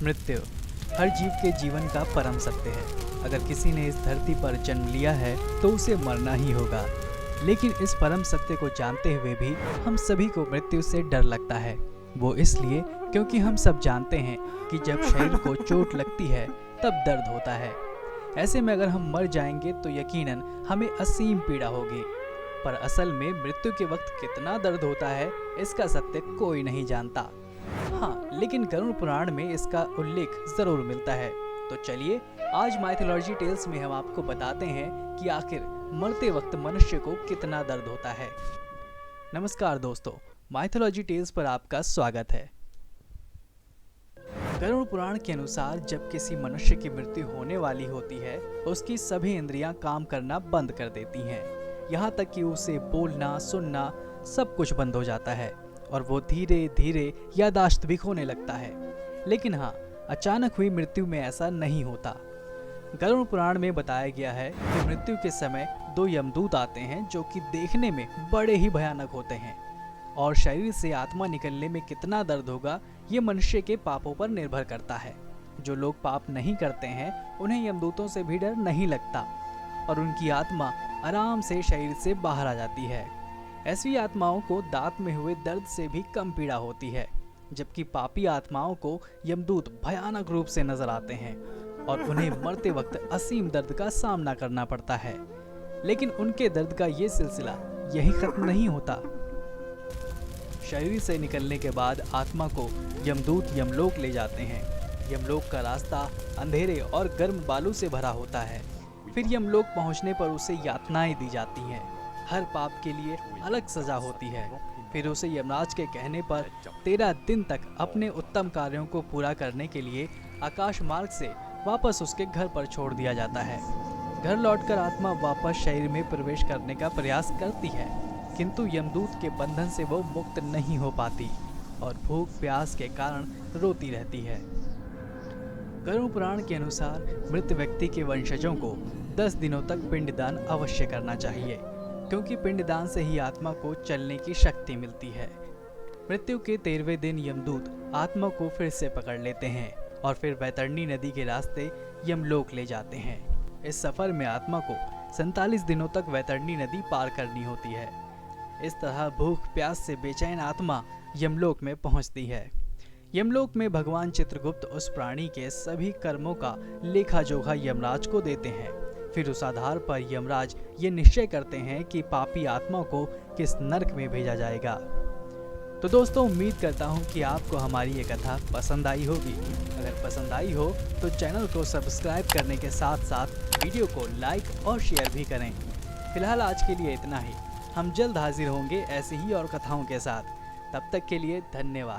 मृत्यु हर जीव के जीवन का परम सत्य है। अगर किसी ने इस धरती पर जन्म लिया है तो उसे मरना ही होगा। लेकिन इस परम सत्य को जानते हुए भी हम सभी को मृत्यु से डर लगता है। वो इसलिए क्योंकि हम सब जानते हैं कि जब शरीर को चोट लगती है तब दर्द होता है। ऐसे में अगर हम मर जाएंगे तो यकीनन हमें असीम पीड़ा होगी। पर असल में मृत्यु के वक्त कितना दर्द होता है इसका सत्य कोई नहीं जानता। हाँ, लेकिन गरुड़ पुराण में इसका उल्लेख जरूर मिलता है। तो चलिए आज माइथोलॉजी टेल्स में हम आपको बताते हैं कि आखिर मरते वक्त मनुष्य को कितना दर्द होता है। नमस्कार दोस्तों, माइथोलॉजी टेल्स पर आपका स्वागत है। गरुड़ पुराण के अनुसार जब किसी मनुष्य की मृत्यु होने वाली होती है, उसकी सभी इंद्रियां काम करना बंद कर देती हैं। यहाँ तक कि उसे बोलना, सुनना सब कुछ बंद हो जाता है और वो धीरे धीरे याददाश्त भी खोने लगता है। लेकिन हाँ, अचानक हुई मृत्यु में ऐसा नहीं होता। गरुड़ पुराण में बताया गया है कि मृत्यु के समय दो यमदूत आते हैं जो कि देखने में बड़े ही भयानक होते हैं और शरीर से आत्मा निकलने में कितना दर्द होगा ये मनुष्य के पापों पर निर्भर करता है। जो लोग पाप नहीं करते हैं उन्हें यमदूतों से भी डर नहीं लगता और उनकी आत्मा आराम से शरीर से बाहर आ जाती है। ऐसी आत्माओं को दांत में हुए दर्द से भी कम पीड़ा होती है, जबकि पापी आत्माओं को यमदूत भयानक रूप से नजर आते हैं और उन्हें मरते वक्त असीम दर्द का सामना करना पड़ता है। लेकिन उनके दर्द का ये सिलसिला यही खत्म नहीं होता। शरीर से निकलने के बाद आत्मा को यमदूत यमलोक ले जाते हैं। यमलोक का रास्ता अंधेरे और गर्म बालू से भरा होता है। फिर यमलोक पहुंचने पर उसे यातनाएं दी जाती हैं। हर पाप के लिए अलग सजा होती है। फिर उसे यमराज के कहने पर 13 दिन तक अपने उत्तम कार्यों को पूरा करने के लिए आकाश मार्ग से वापस उसके घर पर छोड़ दिया जाता है। घर लौटकर आत्मा वापस शरीर में प्रवेश करने का प्रयास करती है, किंतु यमदूत के बंधन से वो मुक्त नहीं हो पाती और भूख प्यास के कारण रोती रहती है। गरुड़ पुराण के अनुसार मृत व्यक्ति के वंशजों को 10 दिनों तक पिंडदान अवश्य करना चाहिए, क्योंकि पिंडदान से ही आत्मा को चलने की शक्ति मिलती है। मृत्यु के 13वें दिन यमदूत आत्मा को फिर से पकड़ लेते हैं और फिर वैतरणी नदी के रास्ते यमलोक ले जाते हैं। इस सफर में आत्मा को 47 दिनों तक वैतरणी नदी पार करनी होती है। इस तरह भूख प्यास से बेचैन आत्मा यमलोक में पहुंचती है। यमलोक में भगवान चित्रगुप्त उस प्राणी के सभी कर्मों का लेखा जोखा यमराज को देते हैं। फिर उस आधार पर यमराज ये निश्चय करते हैं कि पापी आत्मा को किस नरक में भेजा जाएगा। तो दोस्तों, उम्मीद करता हूँ कि आपको हमारी ये कथा पसंद आई होगी। अगर पसंद आई हो तो चैनल को सब्सक्राइब करने के साथ साथ वीडियो को लाइक और शेयर भी करें। फिलहाल आज के लिए इतना ही। हम जल्द हाजिर होंगे ऐसी ही और कथाओं के साथ। तब तक के लिए धन्यवाद।